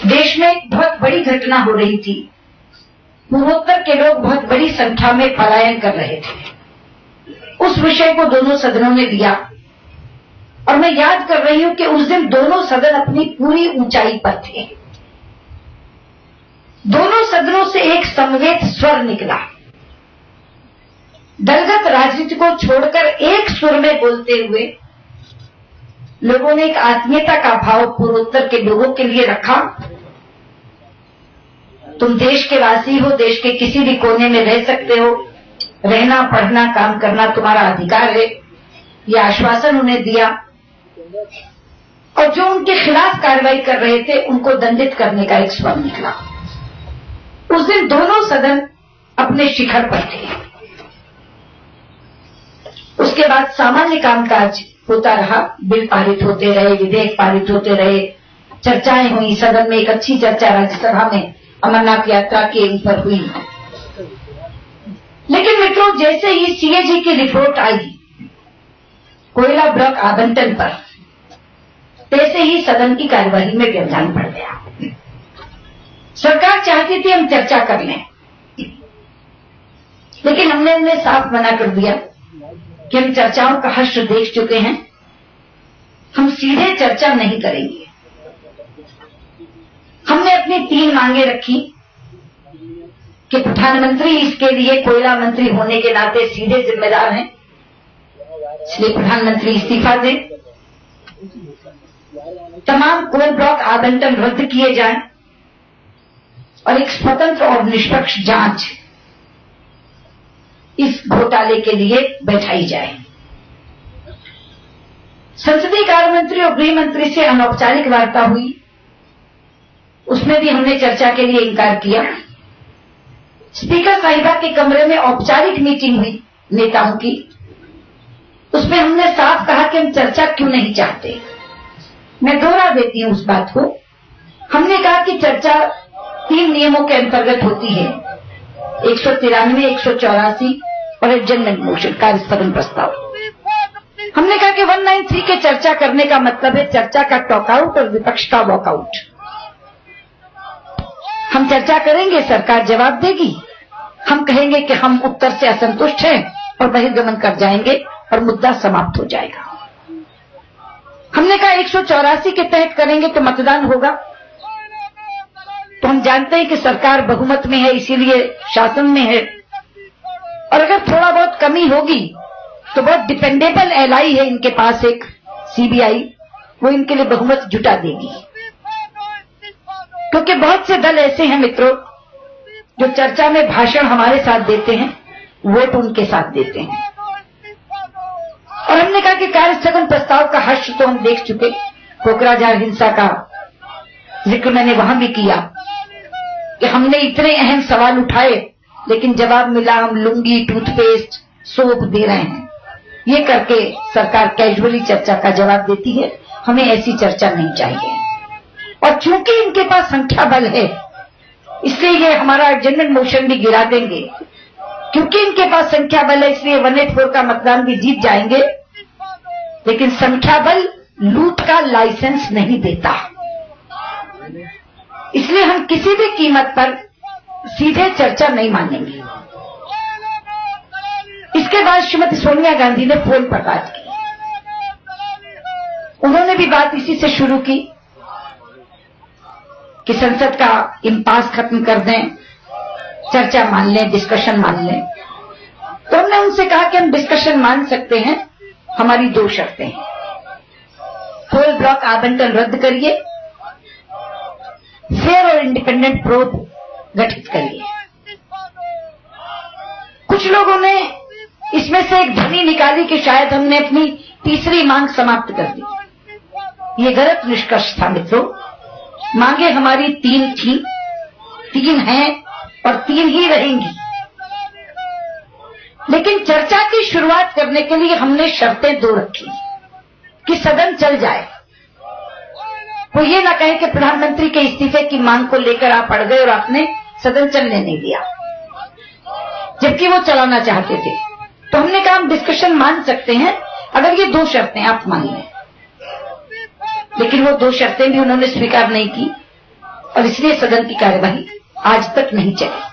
देश में एक बहुत बड़ी घटना हो रही थी। पूर्वोत्तर के लोग बहुत बड़ी संख्या में पलायन कर रहे थे। उस विषय को दोनों सदनों ने लिया और मैं याद कर रही हूं कि उस दिन दोनों सदन अपनी पूरी ऊंचाई पर थे। दोनों सदनों से एक समवेत स्वर निकला। दलगत राजनीति को छोड़कर एक सुर में बोलते हुए लोगों ने एक आत्मीयता का भाव पूर्वोत्तर के लोगों के लिए रखा। तुम देश के वासी हो, देश के किसी भी कोने में रह सकते हो, रहना पढ़ना काम करना तुम्हारा अधिकार है, यह आश्वासन उन्हें दिया। और जो उनके खिलाफ कार्रवाई कर रहे थे उनको दंडित करने का एक स्वर निकला। उस दिन दोनों सदन अपने शिखर पर थे। उसके बाद सामान्य कामकाज होता रहा, बिल पारित होते रहे, विधेयक पारित होते रहे, चर्चाएं हुई। सदन में एक अच्छी चर्चा राज्यसभा में अमरनाथ यात्रा के ऊपर हुई। लेकिन मित्रों, जैसे ही सीएजी की रिपोर्ट आई कोयला ब्लॉक आवंटन पर, तैसे ही सदन की कार्यवाही में व्यवधान पड़ गया। सरकार चाहती थी हम चर्चा कर लें, लेकिन हमने उन्हें साफ मना कर दिया कि हम चर्चाओं का हश्र देख चुके हैं, हम सीधे चर्चा नहीं करेंगे। हमने अपनी 3 मांगे रखी कि प्रधानमंत्री इसके लिए कोयला मंत्री होने के नाते सीधे जिम्मेदार हैं, इसलिए प्रधानमंत्री इस्तीफा दें, तमाम कोल ब्लॉक आवंटन रद्द किए जाएं और एक स्वतंत्र और निष्पक्ष जांच इस घोटाले के लिए बैठाई जाए। संसदीय कार्य मंत्री और गृह मंत्री से अनौपचारिक वार्ता हुई, उसमें भी हमने चर्चा के लिए इनकार किया। स्पीकर साहिबा के कमरे में औपचारिक मीटिंग हुई नेताओं की, उसमें हमने साफ कहा कि हम चर्चा क्यों नहीं चाहते। मैं दोहरा देती हूं उस बात को। हमने कहा कि चर्चा 3 नियमों के अंतर्गत होती है, 193, 184 और एडजर्नमेंट मोशन, कार्यस्थगन प्रस्ताव। हमने कहा कि 193 के चर्चा करने का मतलब है चर्चा का टॉकआउट और विपक्ष का वॉकआउट। हम चर्चा करेंगे, सरकार जवाब देगी, हम कहेंगे कि हम उत्तर से असंतुष्ट हैं और बहिर्गमन कर जाएंगे और मुद्दा समाप्त हो जाएगा। हमने कहा 184 के तहत करेंगे तो मतदान होगा, तो हम जानते हैं कि सरकार बहुमत में है, इसीलिए शासन में है, और अगर थोड़ा बहुत कमी होगी तो बहुत डिपेंडेबल एलआई है इनके पास, एक सीबीआई, वो इनके लिए बहुमत जुटा देगी। क्योंकि बहुत से दल ऐसे हैं मित्रों जो चर्चा में भाषण हमारे साथ देते हैं, वोट उनके साथ देते हैं। और हमने कहा कि कार्यस्थगन प्रस्ताव का हर्ष तो हम देख चुके, कोकराझार हिंसा का जिक्र मैंने वहां भी किया कि हमने इतने अहम सवाल उठाए लेकिन जवाब मिला हम लुंगी, टूथपेस्ट, सोप दे रहे हैं। ये करके सरकार कैजुअली चर्चा का जवाब देती है। हमें ऐसी चर्चा नहीं चाहिए। और चूंकि इनके पास संख्या बल है, इसलिए ये हमारा एडजर्नमेंट मोशन भी गिरा देंगे। क्योंकि इनके पास संख्या बल है, इसलिए 184 का मतदान भी जीत जाएंगे। लेकिन संख्या बल लूट का लाइसेंस नहीं देता, इसलिए हम किसी भी कीमत पर सीधे चर्चा नहीं मानेंगे। इसके बाद श्रीमती सोनिया गांधी ने फोन पर बात की। उन्होंने भी बात इसी से शुरू की कि संसद का इम्पास खत्म कर दें, चर्चा मान लें, डिस्कशन मान लें। तो हमने उनसे कहा कि हम डिस्कशन मान सकते हैं, हमारी 2 शर्तें हैं। कोल ब्लॉक आवंटन रद्द करिए, फेयर और इंडिपेंडेंट प्रोब गठित करिए। कुछ लोगों ने इसमें से एक ध्वनि निकाली कि शायद हमने अपनी तीसरी मांग समाप्त कर दी। ये गलत निष्कर्ष था मित्रों। मांगे हमारी 3 थी, 3 हैं और 3 ही रहेंगी। लेकिन चर्चा की शुरुआत करने के लिए हमने शर्तें 2 रखी कि सदन चल जाए। वो ये ना कहे कि प्रधानमंत्री के इस्तीफे की मांग को लेकर आप अड़ गए और आपने सदन चलने नहीं दिया, जबकि वो चलाना चाहते थे। तो हमने कहा हम डिस्कशन मान सकते हैं अगर ये 2 शर्तें आप मान लें। लेकिन वो 2 शर्तें भी उन्होंने स्वीकार नहीं की। और इसलिए सदन की कार्यवाही आज तक नहीं चली।